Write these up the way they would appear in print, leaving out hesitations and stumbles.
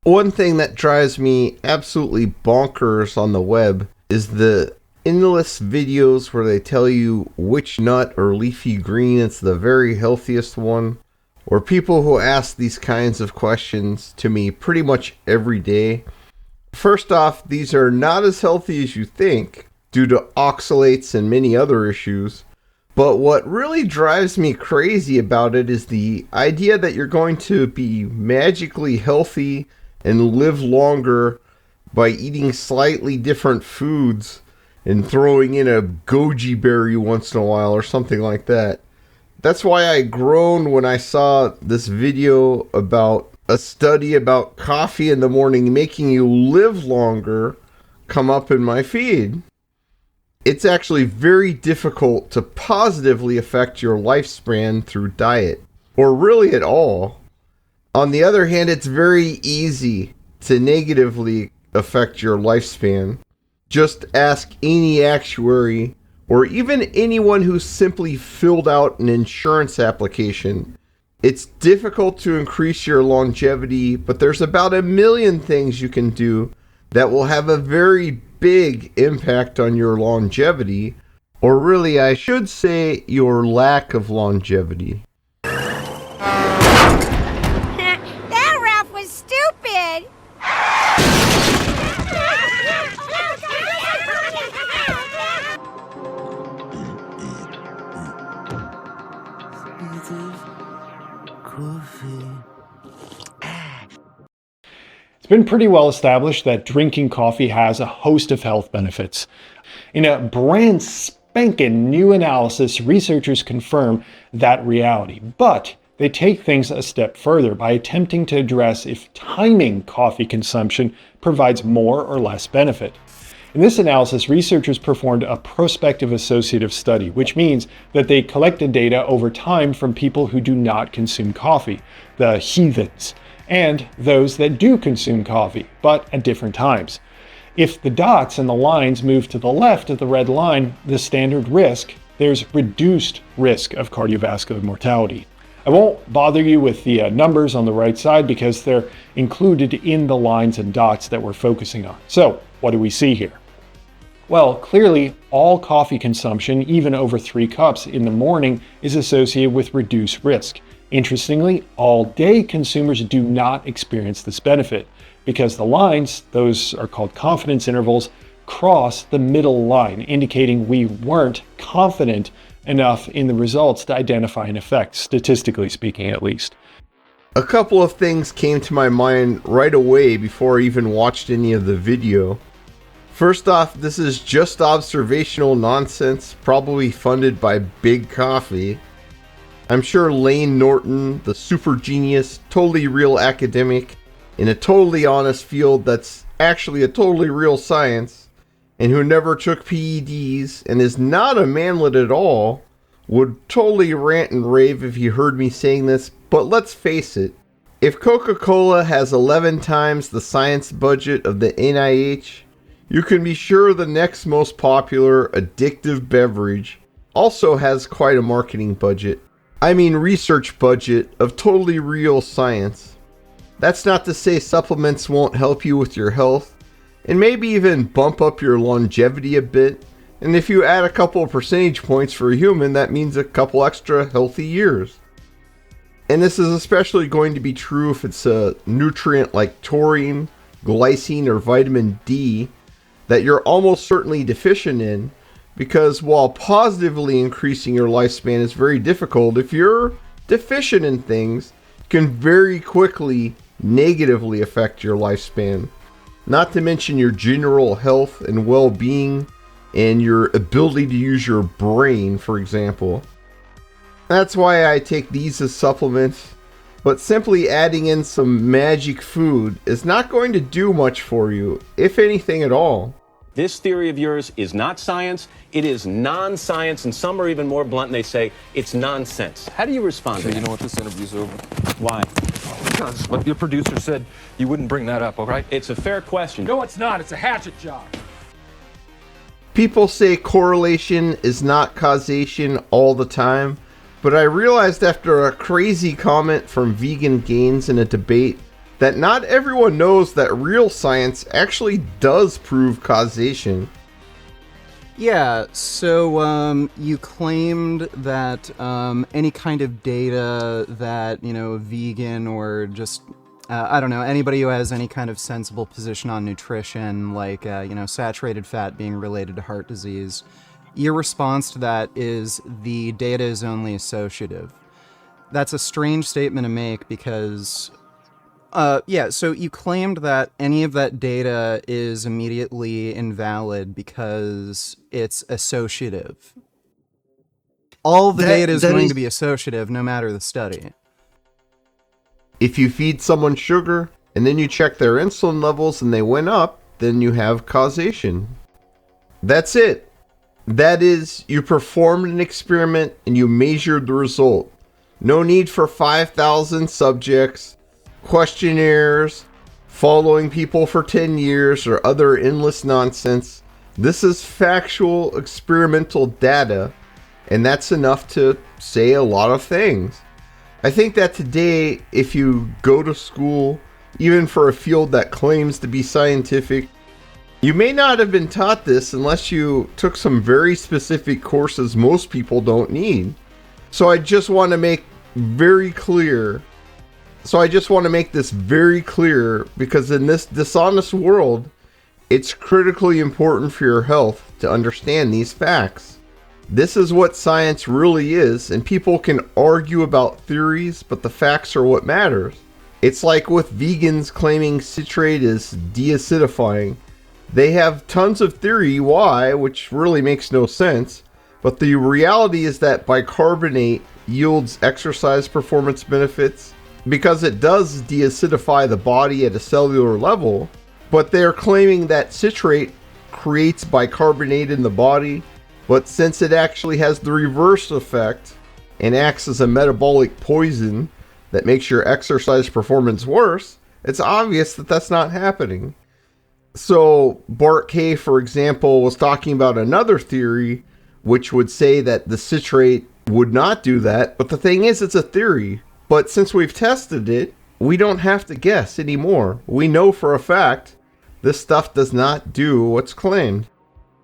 One thing that drives me absolutely bonkers on the web is the endless videos where they tell you which nut or leafy green is the very healthiest one, or people who ask these kinds of questions to me pretty much every day. First off, these are not as healthy as you think due to oxalates and many other issues. But what really drives me crazy about it is the idea that you're going to be magically healthy and live longer by eating slightly different foods and throwing in a goji berry once in a while or something like that. That's why I groaned when I saw this video about a study about coffee in the morning making you live longer come up in my feed. It's actually very difficult to positively affect your lifespan through diet, or really at all. On the other hand, it's very easy to negatively affect your lifespan. Just ask any actuary or even anyone who simply filled out an insurance application. It's difficult to increase your longevity, but there's about 1 million things you can do that will have a very big impact on your longevity, or really I should say your lack of longevity. That Ralph was stupid! It's been pretty well established that drinking coffee has a host of health benefits. In a brand spanking new analysis, researchers confirm that reality, but they take things a step further by attempting to address if timing coffee consumption provides more or less benefit. In this analysis, researchers performed a prospective associative study, which means that they collected data over time from people who do not consume coffee, the heathens, and those that do consume coffee, but at different times. If the dots and the lines move to the left of the red line, the standard risk, there's reduced risk of cardiovascular mortality. I won't bother you with the numbers on the right side because they're included in the lines and dots that we're focusing on. So, what do we see here? Well, clearly, all coffee consumption, even over 3 cups in the morning, is associated with reduced risk. Interestingly, all-day consumers do not experience this benefit because the lines, those are called confidence intervals, cross the middle line, indicating we weren't confident enough in the results to identify an effect, statistically speaking at least. A couple of things came to my mind right away before I even watched any of the video. First off, this is just observational nonsense, probably funded by Big Coffee. I'm sure Lane Norton, the super genius, totally real academic, in a totally honest field that's actually a totally real science, and who never took PEDs and is not a manlet at all, would totally rant and rave if he heard me saying this, but let's face it, if Coca-Cola has 11 times the science budget of the NIH, you can be sure the next most popular addictive beverage also has quite a marketing budget. I mean research budget of totally real science. That's not to say supplements won't help you with your health, and maybe even bump up your longevity a bit, and if you add a couple of percentage points for a human, that means a couple extra healthy years. And this is especially going to be true if it's a nutrient like taurine, glycine, or vitamin D that you're almost certainly deficient in, because while positively increasing your lifespan is very difficult, if you're deficient in things, it can very quickly negatively affect your lifespan. Not to mention your general health and well-being and your ability to use your brain, for example. That's why I take these as supplements, but simply adding in some magic food is not going to do much for you, if anything at all. This theory of yours is not science, it is non-science, and some are even more blunt and they say it's nonsense. How do you respond to that? You know what, this interview's over. Why? Because what your producer said, you wouldn't bring that up, all right? It's a fair question. No, it's not. It's a hatchet job. People say correlation is not causation all the time, but I realized after a crazy comment from Vegan Gains in a debate that not everyone knows that real science actually does prove causation. Yeah, so you claimed that any kind of data that, a vegan or just, I don't know, anybody who has any kind of sensible position on nutrition, like, saturated fat being related to heart disease, your response to that is the data is only associative. That's a strange statement to make because... so you claimed that any of that data is immediately invalid because it's associative. All the data is going to be associative no matter the study. If you feed someone sugar and then you check their insulin levels and they went up, then you have causation. That's it. That is, you performed an experiment and you measured the result. No need for 5,000 subjects, questionnaires, following people for 10 years, or other endless nonsense. This is factual experimental data, and that's enough to say a lot of things. I think that today, if you go to school, even for a field that claims to be scientific, you may not have been taught this unless you took some very specific courses most people don't need. So I just want to make this very clear, because in this dishonest world, it's critically important for your health to understand these facts. This is what science really is, and people can argue about theories, but the facts are what matters. It's like with vegans claiming citrate is deacidifying. They have tons of theory why, which really makes no sense, but the reality is that bicarbonate yields exercise performance benefits because it does deacidify the body at a cellular level, but they're claiming that citrate creates bicarbonate in the body, but since it actually has the reverse effect and acts as a metabolic poison that makes your exercise performance worse, it's obvious that that's not happening. So Bart K, for example, was talking about another theory which would say that the citrate would not do that, but the thing is, it's a theory. But since we've tested it, we don't have to guess anymore. We know for a fact this stuff does not do what's claimed.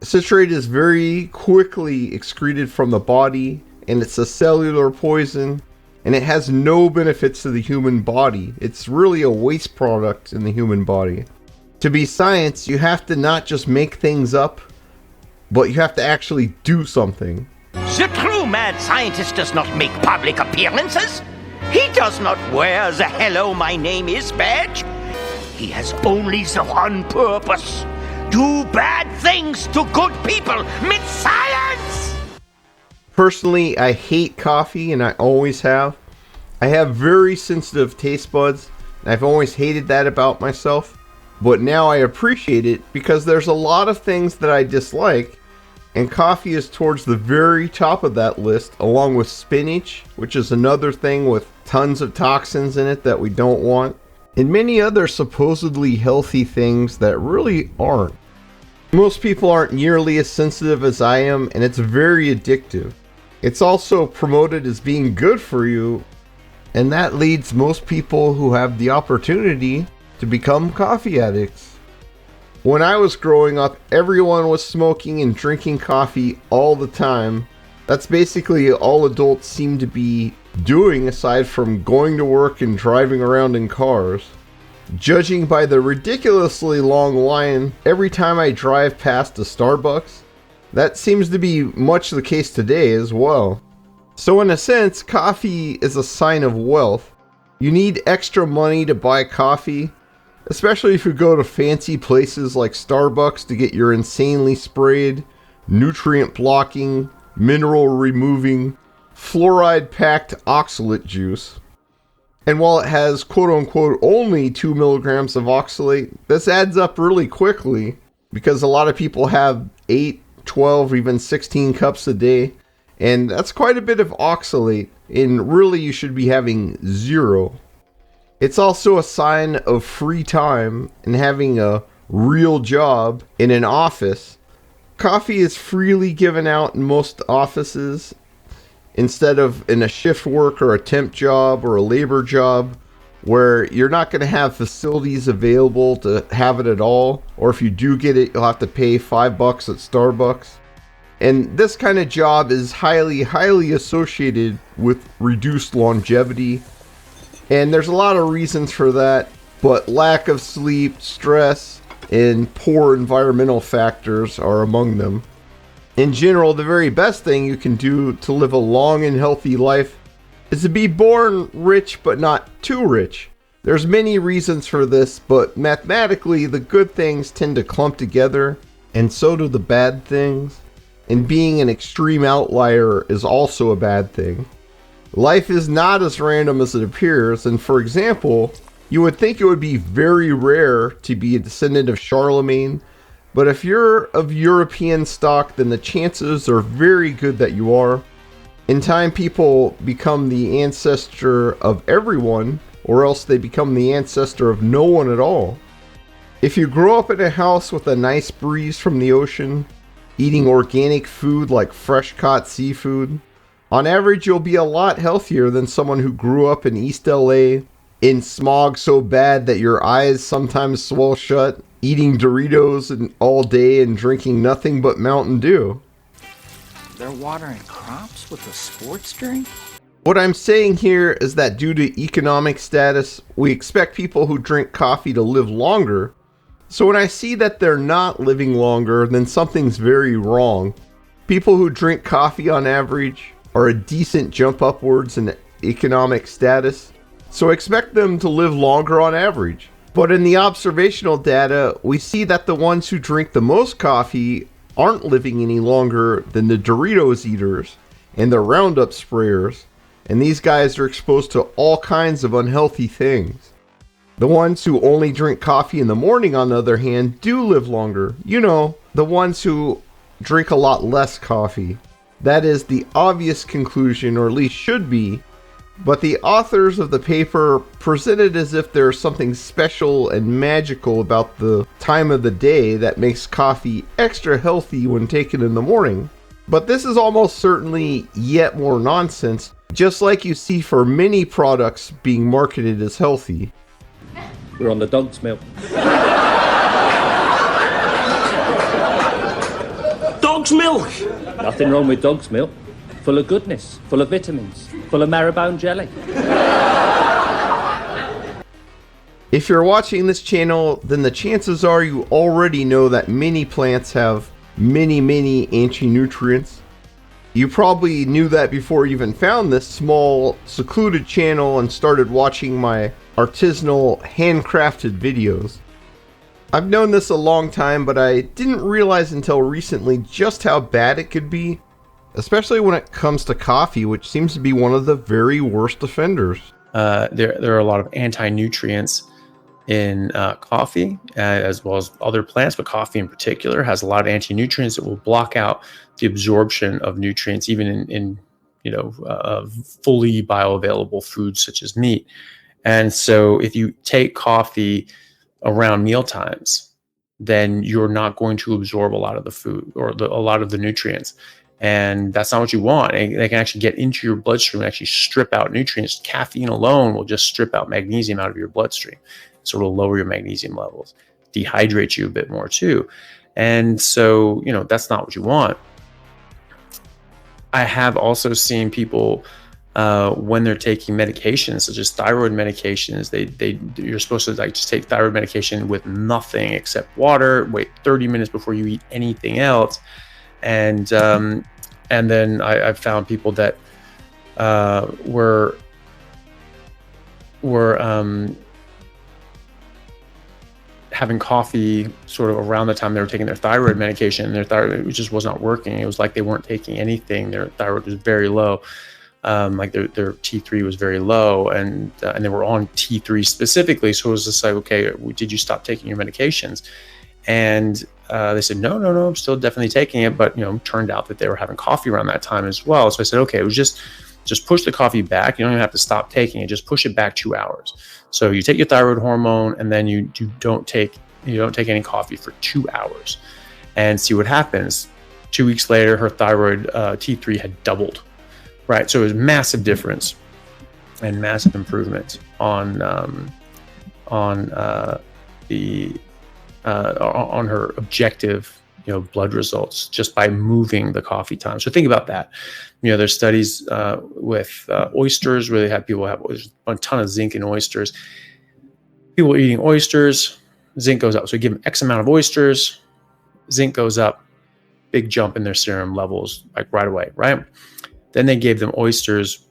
Citrate is very quickly excreted from the body, and it's a cellular poison, and it has no benefits to the human body. It's really a waste product in the human body. To be science, you have to not just make things up, but you have to actually do something. The true mad scientist does not make public appearances. He does not wear the "Hello, my name is" badge. He has only the one purpose: do bad things to good people with science! Personally, I hate coffee, and I always have. I have very sensitive taste buds, and I've always hated that about myself. But now I appreciate it because there's a lot of things that I dislike, and coffee is towards the very top of that list, along with spinach, which is another thing with tons of toxins in it that we don't want, and many other supposedly healthy things that really aren't. Most people aren't nearly as sensitive as I am, and it's very addictive. It's also promoted as being good for you, and that leads most people who have the opportunity to become coffee addicts. When I was growing up, everyone was smoking and drinking coffee all the time. That's basically all adults seem to be doing, aside from going to work and driving around in cars. Judging by the ridiculously long line every time I drive past a Starbucks, that seems to be much the case today as well. So in a sense, coffee is a sign of wealth. You need extra money to buy coffee, especially if you go to fancy places like Starbucks to get your insanely sprayed, nutrient blocking, mineral removing, fluoride packed oxalate juice. And while it has quote unquote only 2 milligrams of oxalate, this adds up really quickly because a lot of people have 8, 12, even 16 cups a day. And that's quite a bit of oxalate, and really you should be having 0. It's also a sign of free time and having a real job in an office. Coffee is freely given out in most offices instead of in a shift work or a temp job or a labor job where you're not going to have facilities available to have it at all, or if you do get it, you'll have to pay $5 at Starbucks. And this kind of job is highly associated with reduced longevity. And there's a lot of reasons for that, but lack of sleep, stress, and poor environmental factors are among them. In general, the very best thing you can do to live a long and healthy life is to be born rich but not too rich. There's many reasons for this, but mathematically the good things tend to clump together, and so do the bad things. And being an extreme outlier is also a bad thing. Life is not as random as it appears, and for example, you would think it would be very rare to be a descendant of Charlemagne, but if you're of European stock, then the chances are very good that you are. In time, people become the ancestor of everyone, or else they become the ancestor of no one at all. If you grow up in a house with a nice breeze from the ocean, eating organic food like fresh caught seafood, on average you'll be a lot healthier than someone who grew up in East LA, in smog so bad that your eyes sometimes swell shut, eating Doritos all day and drinking nothing but Mountain Dew. They're watering crops with a sports drink? What I'm saying here is that due to economic status, we expect people who drink coffee to live longer. So when I see that they're not living longer, then something's very wrong. People who drink coffee on average are a decent jump upwards in economic status, so expect them to live longer on average. But in the observational data, we see that the ones who drink the most coffee aren't living any longer than the Doritos eaters and the Roundup sprayers, and these guys are exposed to all kinds of unhealthy things. The ones who only drink coffee in the morning, on the other hand, do live longer. You know, the ones who drink a lot less coffee. That is the obvious conclusion, or at least should be, but the authors of the paper present it as if there's something special and magical about the time of the day that makes coffee extra healthy when taken in the morning. But this is almost certainly yet more nonsense, just like you see for many products being marketed as healthy. We're on the dog's milk. Dog's milk! Nothing wrong with dog's milk. Full of goodness, full of vitamins, full of marrowbone jelly. If you're watching this channel, then the chances are you already know that many plants have many anti-nutrients. You probably knew that before you even found this small, secluded channel and started watching my artisanal, handcrafted videos. I've known this a long time, but I didn't realize until recently just how bad it could be, especially when it comes to coffee, which seems to be one of the very worst offenders. There are a lot of anti-nutrients in coffee, as well as other plants, but coffee in particular has a lot of anti-nutrients that will block out the absorption of nutrients, even in fully bioavailable foods such as meat. And so if you take coffee around meal times, then you're not going to absorb a lot of the food or a lot of the nutrients. And that's not what you want. And they can actually get into your bloodstream and actually strip out nutrients. Caffeine alone will just strip out magnesium out of your bloodstream. So it'll lower your magnesium levels, dehydrate you a bit more too. And so, that's not what you want. I have also seen people when they're taking medications, such as thyroid medications, you're supposed to just take thyroid medication with nothing except water, wait 30 minutes before you eat anything else. And then I've found people that were having coffee sort of around the time they were taking their thyroid medication, and their thyroid just was not working. It was like they weren't taking anything. Their thyroid was very low. Like their T3 was very low, and they were on T3 specifically. So it was just like, okay, did you stop taking your medications? And they said, no, I'm still definitely taking it. But, turned out that they were having coffee around that time as well. So I said, okay, it was just push the coffee back. You don't even have to stop taking it. Just push it back 2 hours. So you take your thyroid hormone, and then you don't take any coffee for 2 hours, and see what happens. 2 weeks later, her thyroid T3 had doubled. Right. So it was massive difference and massive improvement. on her objective, blood results just by moving the coffee time. So think about that. There's studies with oysters where they have people have a ton of zinc in oysters. People eating oysters, zinc goes up. So you give them X amount of oysters, zinc goes up, big jump in their serum levels, like right away, right? Then they gave them oysters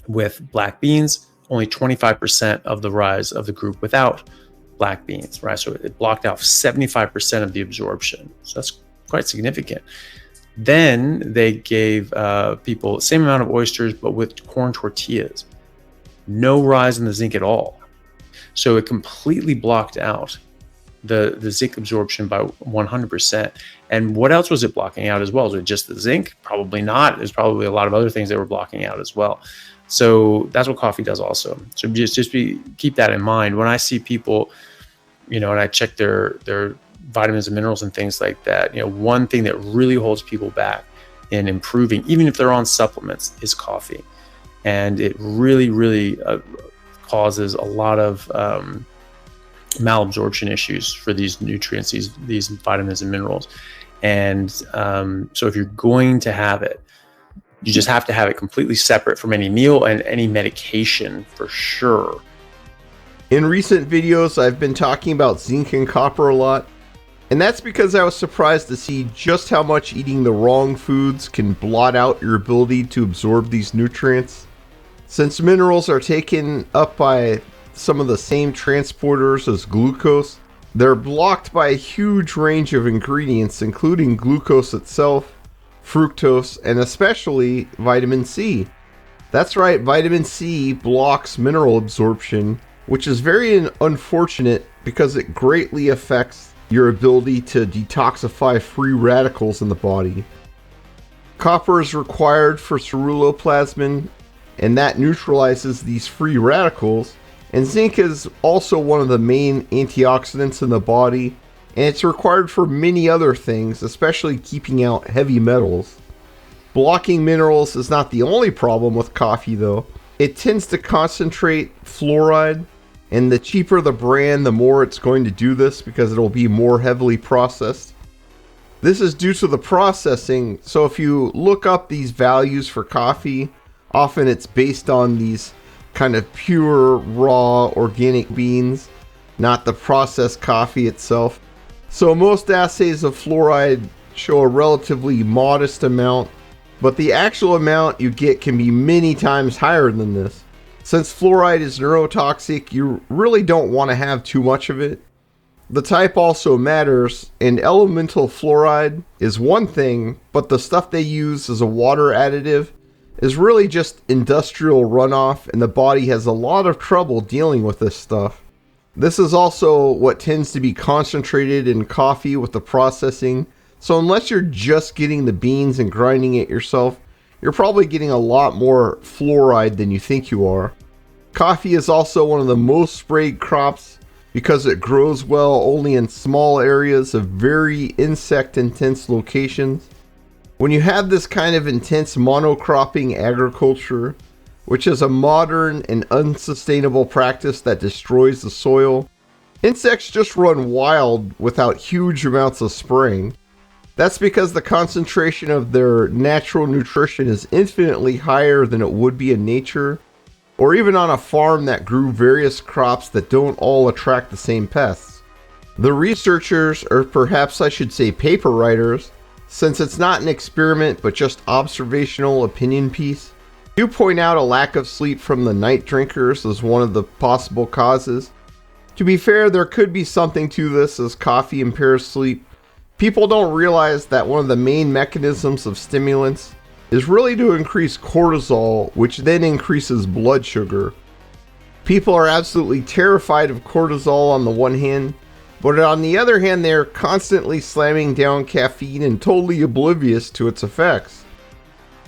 with black beans, only 25% of the rise of the group without black beans, right? So it blocked out 75% of the absorption. So that's quite significant. Then they gave people the same amount of oysters, but with corn tortillas. No rise in the zinc at all. So it completely blocked out the zinc absorption by 100%. And what else was it blocking out as well? Was it just the zinc? Probably not. There's probably a lot of other things that were blocking out as well. So that's what coffee does also. So keep that in mind. When I see people, and I check their vitamins and minerals and things like that, one thing that really holds people back in improving, even if they're on supplements, is coffee. And it really, really causes a lot of malabsorption issues for these nutrients, these vitamins and minerals. And so if you're going to have it, you just have to have it completely separate from any meal and any medication for sure. In recent videos, I've been talking about zinc and copper a lot, and that's because I was surprised to see just how much eating the wrong foods can blot out your ability to absorb these nutrients. Since minerals are taken up by some of the same transporters as glucose, they're blocked by a huge range of ingredients, including glucose itself, fructose, and especially vitamin C. That's right, vitamin C blocks mineral absorption, which is very unfortunate because it greatly affects your ability to detoxify free radicals in the body. Copper is required for ceruloplasmin, and that neutralizes these free radicals. And zinc is also one of the main antioxidants in the body, and it's required for many other things, especially keeping out heavy metals. Blocking minerals is not the only problem with coffee though. It tends to concentrate fluoride, and the cheaper the brand, the more it's going to do this because it'll be more heavily processed. This is due to the processing, so if you look up these values for coffee, often it's based on these kind of pure, raw, organic beans, not the processed coffee itself. So most assays of fluoride show a relatively modest amount, but the actual amount you get can be many times higher than this. Since fluoride is neurotoxic, you really don't want to have too much of it. The type also matters, and elemental fluoride is one thing, but the stuff they use as a water additive is really just industrial runoff, and the body has a lot of trouble dealing with this stuff. This is also what tends to be concentrated in coffee with the processing, so unless you're just getting the beans and grinding it yourself, you're probably getting a lot more fluoride than you think you are. Coffee is also one of the most sprayed crops because it grows well only in small areas of very insect-intense locations. When you have this kind of intense monocropping agriculture, which is a modern and unsustainable practice that destroys the soil, insects just run wild without huge amounts of spraying. That's because the concentration of their natural nutrition is infinitely higher than it would be in nature, or even on a farm that grew various crops that don't all attract the same pests. The researchers, or perhaps I should say paper writers, since it's not an experiment but just observational opinion piece, do point out a lack of sleep from the night drinkers as one of the possible causes. To be fair, there could be something to this as coffee impairs sleep. People don't realize that one of the main mechanisms of stimulants is really to increase cortisol, which then increases blood sugar. People are absolutely terrified of cortisol on the one hand, but on the other hand, they're constantly slamming down caffeine and totally oblivious to its effects.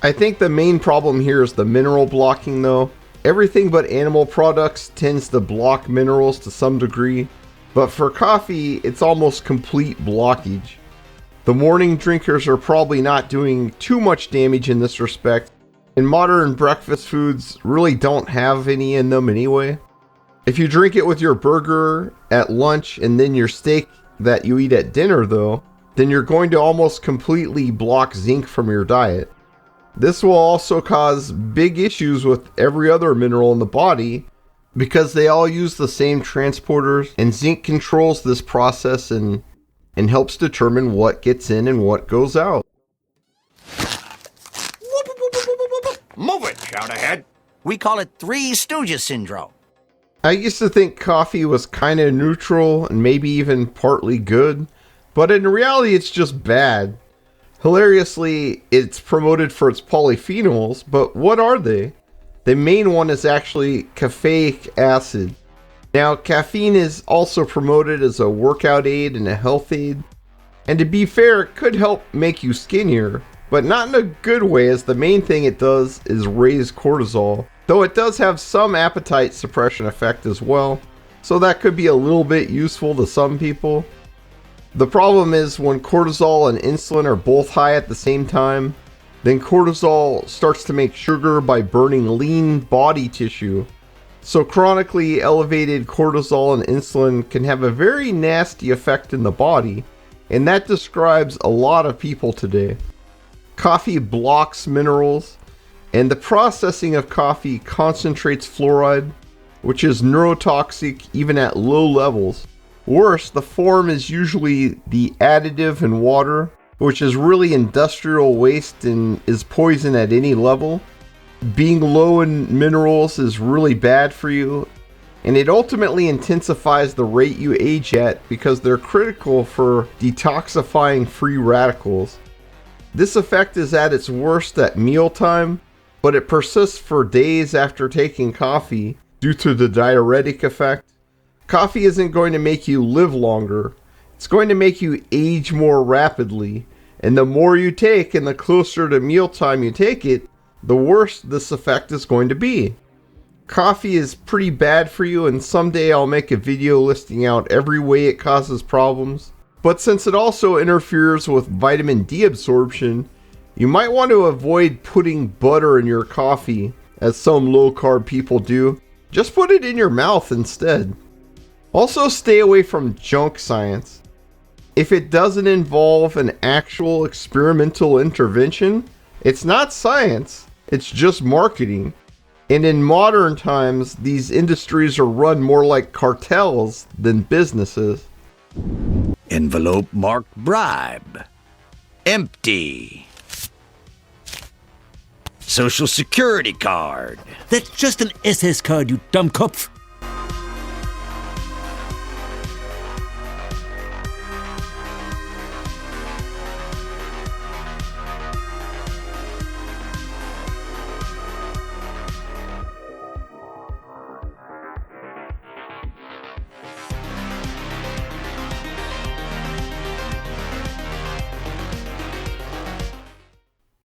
I think the main problem here is the mineral blocking though. Everything but animal products tends to block minerals to some degree, but for coffee, it's almost complete blockage. The morning drinkers are probably not doing too much damage in this respect, and modern breakfast foods really don't have any in them anyway. If you drink it with your burger at lunch and then your steak that you eat at dinner though, then you're going to almost completely block zinc from your diet. This will also cause big issues with every other mineral in the body because they all use the same transporters, and zinc controls this process and helps determine what gets in and what goes out. Move it, shout ahead. We call it Three Stooges syndrome. I used to think coffee was kind of neutral and maybe even partly good, but in reality it's just bad. Hilariously, it's promoted for its polyphenols, but what are they? The main one is actually caffeic acid. Now, caffeine is also promoted as a workout aid and a health aid, and to be fair, it could help make you skinnier, but not in a good way, as the main thing it does is raise cortisol, though it does have some appetite suppression effect as well, so that could be a little bit useful to some people. The problem is when cortisol and insulin are both high at the same time, then cortisol starts to make sugar by burning lean body tissue. So chronically elevated cortisol and insulin can have a very nasty effect in the body, and that describes a lot of people today. Coffee blocks minerals, and the processing of coffee concentrates fluoride, which is neurotoxic even at low levels. Worse, the form is usually the additive in water, which is really industrial waste and is poison at any level. Being low in minerals is really bad for you, and it ultimately intensifies the rate you age at because they're critical for detoxifying free radicals. This effect is at its worst at mealtime, but it persists for days after taking coffee due to the diuretic effect. Coffee isn't going to make you live longer, it's going to make you age more rapidly, and the more you take and the closer to mealtime you take it, the worse this effect is going to be. Coffee is pretty bad for you, and someday I'll make a video listing out every way it causes problems. But since it also interferes with vitamin D absorption, you might want to avoid putting butter in your coffee, as some low-carb people do. Just put it in your mouth instead. Also, stay away from junk science. If it doesn't involve an actual experimental intervention, it's not science, it's just marketing. And in modern times, these industries are run more like cartels than businesses. Envelope marked bribe. Empty. Social Security card. That's just an SS card, you dumb kopf.